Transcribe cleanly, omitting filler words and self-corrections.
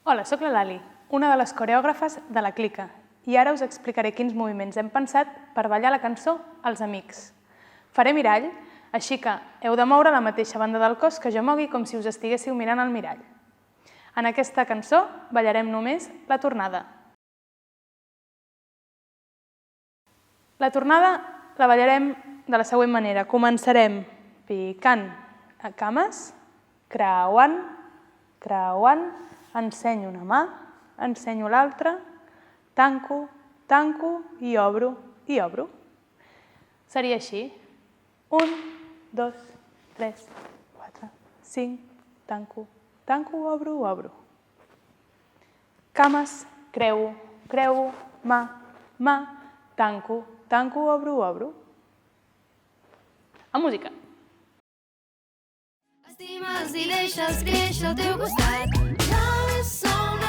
Hola, sóc la Lali, una de les coreògrafes de La Clica, i ara us explicaré quins moviments hem pensat per ballar la cançó Els Amics. Faré mirall, així que heu de moure la mateixa banda del cos que jo mogui com si us estiguéssiu mirant al mirall. En aquesta cançó ballarem només la tornada. La tornada la ballarem de la següent manera. Començarem picant a cames, creuant, creuant, ensenyo una mà, ensenyo l'altra, tanco, tanco i obro, i obro. Seria així. 1, 2, 3, 4, 5, tanco, tanco, obro, obro. Cames, creuo, creuo, mà, mà, tanco, tanco, obro, obro. Amb música. Estimes i deixes créixer al teu costat. Love is on